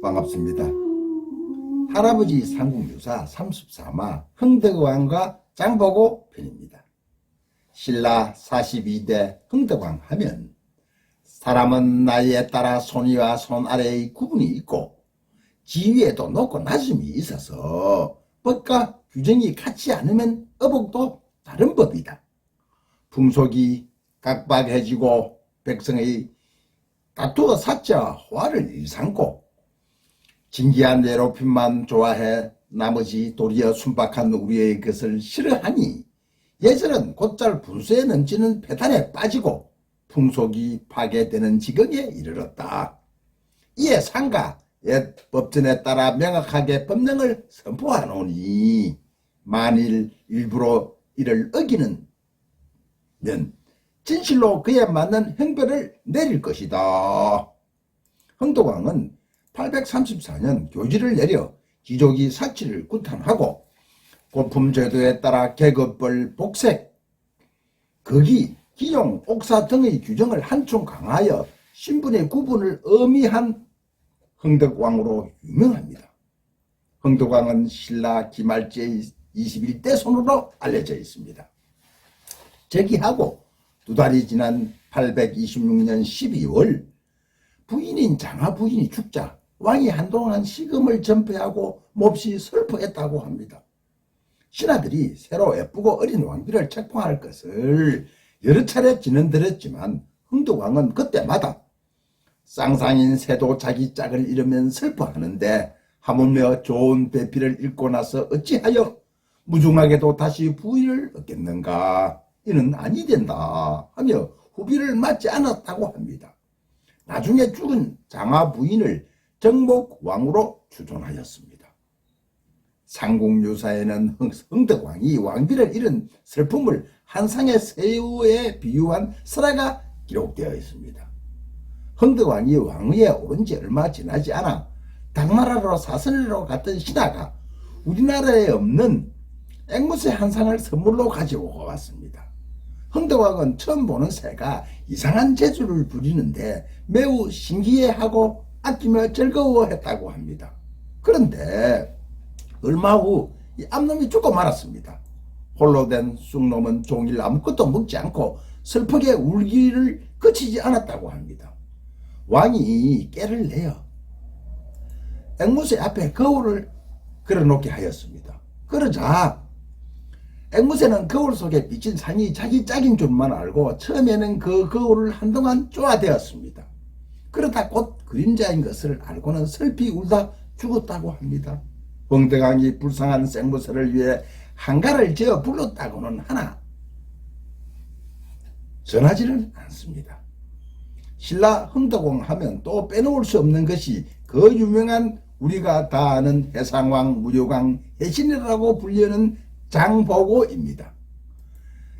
반갑습니다. 할아버지 삼국유사 34마 흥덕왕과 장보고 편입니다. 신라 42대 흥덕왕 하면 사람은 나이에 따라 손위와 손 아래의 구분이 있고 지위에도 높고 낮음이 있어서 법과 규정이 같지 않으면 어복도 다른 법이다. 풍속이 각박해지고 백성의 다투어 사자 화를 일삼고 진기한 외롭힘만 좋아해 나머지 도리어 순박한 우리의 것을 싫어하니 예절은 곧잘 분수에 넘치는 배탈에 빠지고 풍속이 파괴되는 지경에 이르렀다. 이에 상가 옛 법전에 따라 명확하게 법령을 선포하노니 만일 일부러 이를 어기는 면 진실로 그에 맞는 형벌을 내릴 것이다. 흥덕왕은 834년 교지를 내려 귀족이 사치를 구탄하고 고품제도에 따라 계급별 복색, 거기, 기용, 옥사 등의 규정을 한층 강하여 신분의 구분을 엄히한 흥덕왕으로 유명합니다. 흥덕왕은 신라 기말제의 21대 손으로 알려져 있습니다. 즉위하고 두 달이 지난 826년 12월 부인인 장하 부인이 죽자 왕이 한동안 시금을 전폐하고 몹시 슬퍼했다고 합니다. 신하들이 새로 예쁘고 어린 왕비를 책봉할 것을 여러 차례 진언드렸지만 흥덕왕은 그때마다 쌍상인 새도 자기 짝을 잃으면 슬퍼하는데 하물며 좋은 배필을 잃고 나서 어찌하여 무중하게도 다시 부인을 얻겠는가, 이는 아니 된다 하며 후비를 맞지 않았다고 합니다. 나중에 죽은 장하 부인을 정목왕으로 추존하였습니다. 삼국유사에는 흥덕왕이 왕비를 잃은 슬픔을 한 상의 새우에 비유한 설화가 기록되어 있습니다. 흥덕왕이 왕위에 오른 지 얼마 지나지 않아 당나라로 사선으로 갔던 신하가 우리나라에 없는 앵무새 한 상을 선물로 가지고 왔습니다. 흥덕왕은 처음 보는 새가 이상한 재주를 부리는데 매우 신기해하고 아끼며 즐거워했다고 합니다. 그런데 얼마 후 이 암놈이 죽고 말았습니다. 홀로 된 쑥놈은 종일 아무것도 먹지 않고 슬프게 울기를 그치지 않았다고 합니다. 왕이 깨를 내어 앵무새 앞에 거울을 걸어놓게 하였습니다. 그러자 앵무새는 거울 속에 비친 상이 자기 짝인 줄만 알고 처음에는 그 거울을 한동안 쪼아대었습니다. 그러다 곧 그림자인 것을 알고는 슬피 울다 죽었다고 합니다. 흥덕왕이 불쌍한 생무새를 위해 한가를 지어 불렀다고는 하나 전하지는 않습니다. 신라 흥덕왕 하면 또 빼놓을 수 없는 것이 그 유명한 우리가 다 아는 해상왕, 무료왕, 해신이라고 불리는 장보고입니다.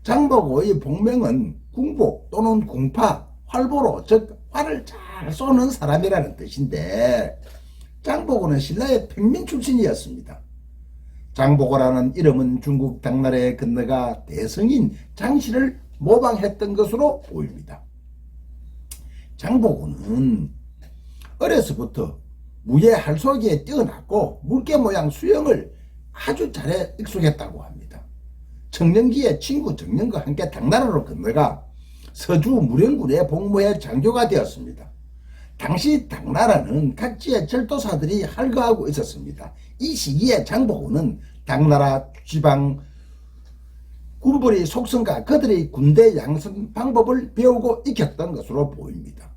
장보고의 본명은 궁복 또는 궁파, 활보로, 즉 활을 잘 쏘는 사람이라는 뜻인데 장보고는 신라의 평민 출신이었습니다. 장보고라는 이름은 중국 당나라에 건너가 대성인 장씨를 모방했던 것으로 보입니다. 장보고는 어려서부터 무예 할쏘기에 뛰어났고 물개 모양 수영을 아주 잘해 익숙했다고 합니다. 청년기에 친구 정년과 함께 당나라로 건너가 서주 무령군에 복무해 장교가 되었습니다. 당시 당나라는 각지의 절도사들이 할거하고 있었습니다. 이 시기에 장보고는 당나라 지방 군벌의 속성과 그들의 군대 양성 방법을 배우고 익혔던 것으로 보입니다.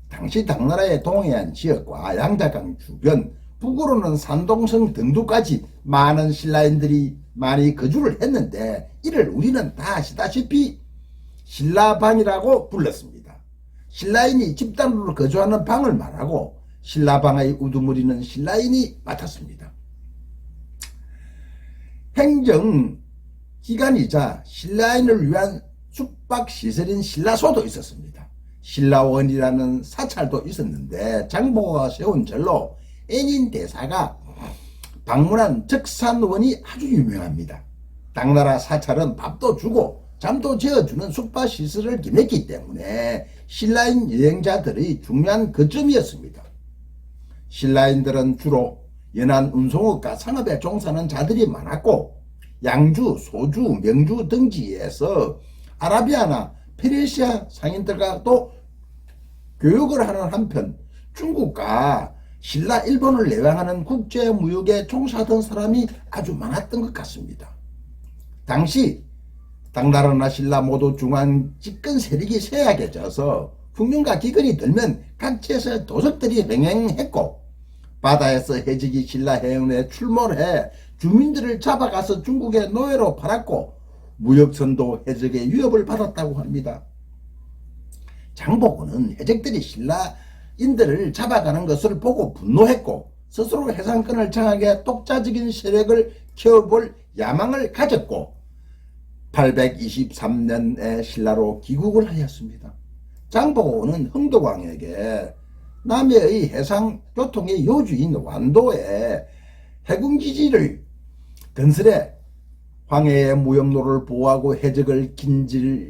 당시 당나라의 동해안 지역과 양자강 주변, 북으로는 산동성 등두까지 많은 신라인들이 많이 거주를 했는데 이를 우리는 다 아시다시피 신라방이라고 불렀습니다. 신라인이 집단으로 거주하는 방을 말하고 신라방의 우두머리는 신라인이 맡았습니다. 행정기관이자 신라인을 위한 숙박시설인 신라소도 있었습니다. 신라원이라는 사찰도 있었는데 장보고가 세운 절로 애닌 대사가 방문한 적산원이 아주 유명합니다. 당나라 사찰은 밥도 주고 잠도 재워주는 숙박시설을 기냈기 때문에 신라인 여행자들의 중요한 거점이었습니다. 신라인들은 주로 연안 운송업과 상업에 종사하는 자들이 많았고 양주, 소주, 명주 등지에서 아라비아나 페르시아 상인들과 또 교육을 하는 한편 중국과 신라 일본을 내왕하는 국제무역에 종사하던 사람이 아주 많았던 것 같습니다. 당시 당나라나 신라 모두 중앙 집권 세력이 쇠약해져서 흉년과 기근이 들면 각지에서 도적들이 횡행했고 바다에서 해적이 신라 해운에 출몰해 주민들을 잡아가서 중국의 노예로 팔았고 무역선도 해적의 위협을 받았다고 합니다. 장보고는 해적들이 신라인들을 잡아가는 것을 보고 분노했고 스스로 해상권을 장악해 독자적인 세력을 키워볼 야망을 가졌고 823년에 신라로 귀국을 하였습니다. 장보고는 흥덕왕에게 남해의 해상교통의 요주인 완도에 해군기지를 건설해 황해의 무역로를 보호하고 해적을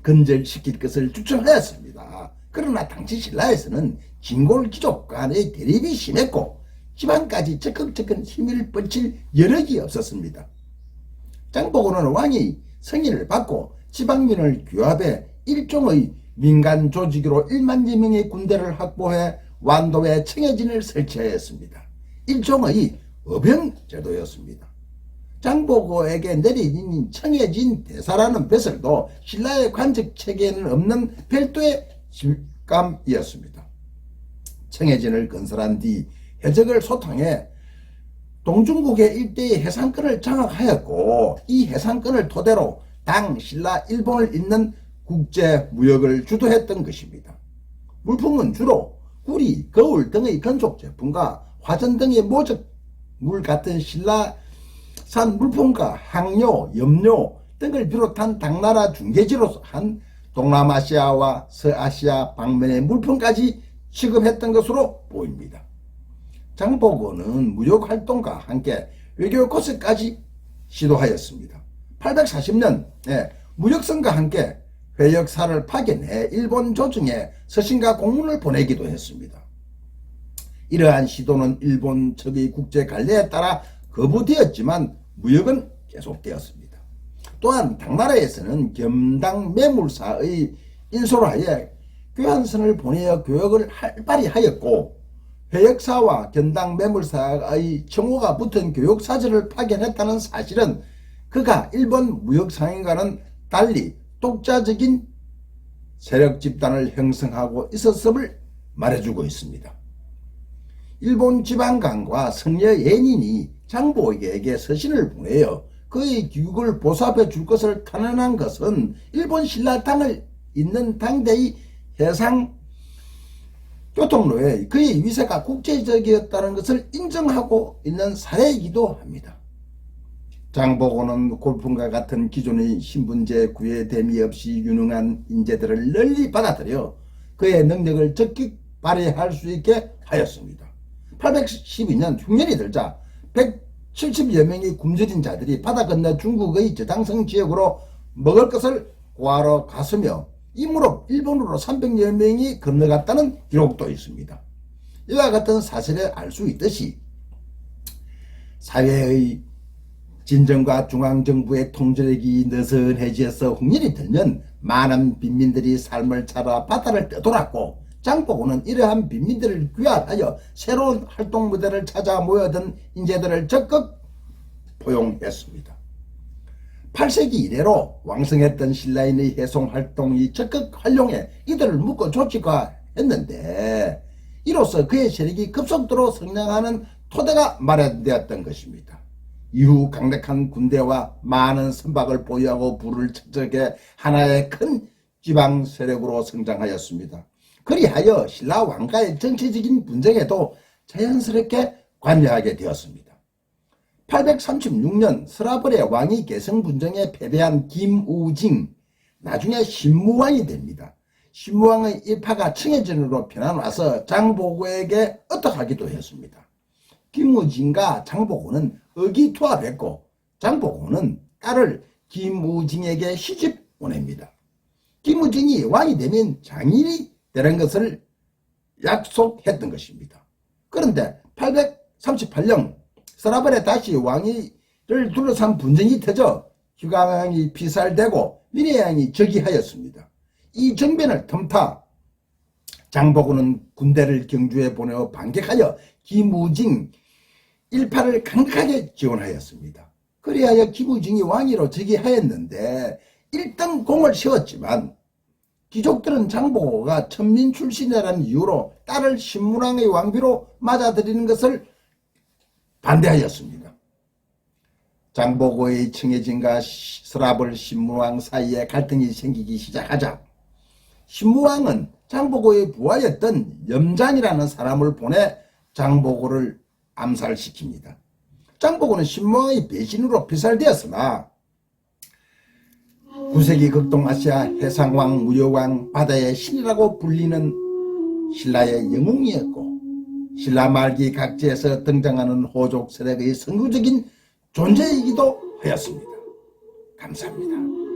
근절시킬 것을 추천하였습니다. 그러나 당시 신라에서는 진골귀족 간의 대립이 심했고 지방까지 적극적인 힘을 뻗칠 여력이 없었습니다. 장보고는 왕이 승인을 받고 지방민을 규합해 일종의 민간 조직으로 1만여 명의 군대를 확보해 완도에 청해진을 설치하였습니다. 일종의 어병제도였습니다. 장보고에게 내려진 청해진 대사라는 벼슬도 신라의 관직체계에는 없는 별도의 직감이었습니다. 청해진을 건설한 뒤 해적을 소탕해 동중국의 일대의 해상권을 장악하였고 이 해상권을 토대로 당 신라 일본을 잇는 국제무역을 주도했던 것입니다. 물품은 주로 구리, 거울 등의 건축제품과 화전 등의 모적물 같은 신라산 물품과 항료, 염료 등을 비롯한 당나라 중개지로서 한 동남아시아와 서아시아 방면의 물품까지 취급했던 것으로 보입니다. 장보고는 무역활동과 함께 외교 코스까지 시도하였습니다. 840년에 무역선과 함께 회역사를 파견해 일본 조정에 서신과 공문을 보내기도 했습니다. 이러한 시도는 일본 측의 국제 관례에 따라 거부되었지만 무역은 계속되었습니다. 또한 당나라에서는 겸당 매물사의 인솔하에 교환선을 보내어 교역을 활발히 하였고 회역사와 견당 매물사의 청호가 붙은 교역사절을 파견했다는 사실은 그가 일본 무역상인과는 달리 독자적인 세력 집단을 형성하고 있었음을 말해주고 있습니다. 일본 지방관과 성녀 예닌이 장보고에게 서신을 보내어 그의 귀국을 보답해 줄 것을 탄원한 것은 일본 신라당을 잇는 당대의 해상 교통로에 그의 위세가 국제적이었다는 것을 인정하고 있는 사례이기도 합니다. 장보고는 골품과 같은 기존의 신분제 구애됨이 없이 유능한 인재들을 널리 받아들여 그의 능력을 적극 발휘할 수 있게 하였습니다. 812년 흉년이 들자 170여 명의 굶주린 자들이 바다 건너 중국의 저장성 지역으로 먹을 것을 구하러 갔으며 이무로 일본으로 300여 명이 건너갔다는 기록도 있습니다. 이와 같은 사실을 알 수 있듯이 사회의 진정과 중앙정부의 통제력이 느슨해지어서 흉년이 들면 많은 빈민들이 삶을 찾아 바다를 떠돌았고 장보고는 이러한 빈민들을 귀환하여 새로운 활동 무대를 찾아 모여든 인재들을 적극 포용했습니다. 8세기 이래로 왕성했던 신라인의 해송활동이 적극 활용해 이들을 묶어 조직화했는데 이로써 그의 세력이 급속도로 성장하는 토대가 마련되었던 것입니다. 이후 강력한 군대와 많은 선박을 보유하고 부를 축적해 하나의 큰 지방 세력으로 성장하였습니다. 그리하여 신라 왕가의 정치적인 분쟁에도 자연스럽게 관여하게 되었습니다. 836년 서라벌의 왕위 계승 분쟁에 패배한 김우징, 나중에 신무왕이 됩니다. 신무왕의 일파가 청해진으로 편안와서 장보고에게 어떡하기도 했습니다. 김우징과 장보고는 의기투합했고 장보고는 딸을 김우징에게 시집 보냅니다. 김우징이 왕이 되면 장인이 되는 것을 약속했던 것입니다. 그런데 838년 서라벌에 다시 왕위를 둘러싼 분쟁이 터져 휴강왕이 피살되고 민해왕이 즉위하였습니다. 이 정변을 틈타 장보고는 군대를 경주에 보내어 반격하여 김우징 일파를 강력하게 지원하였습니다. 그리하여 김우징이 왕위로 즉위하였는데 1등 공을 세웠지만 귀족들은 장보고가 천민 출신이라는 이유로 딸을 신문왕의 왕비로 맞아들이는 것을 반대하였습니다. 장보고의 청해진과 서라벌 신문왕 사이에 갈등이 생기기 시작하자 신문왕은 장보고의 부하였던 염잔이라는 사람을 보내 장보고를 암살시킵니다. 장보고는 신문왕의 배신으로 피살되었으나 9세기 극동아시아 해상왕, 무역왕, 바다의 신이라고 불리는 신라의 영웅이었고 신라 말기 각지에서 등장하는 호족 세력의 선구적인 존재이기도 하였습니다. 감사합니다.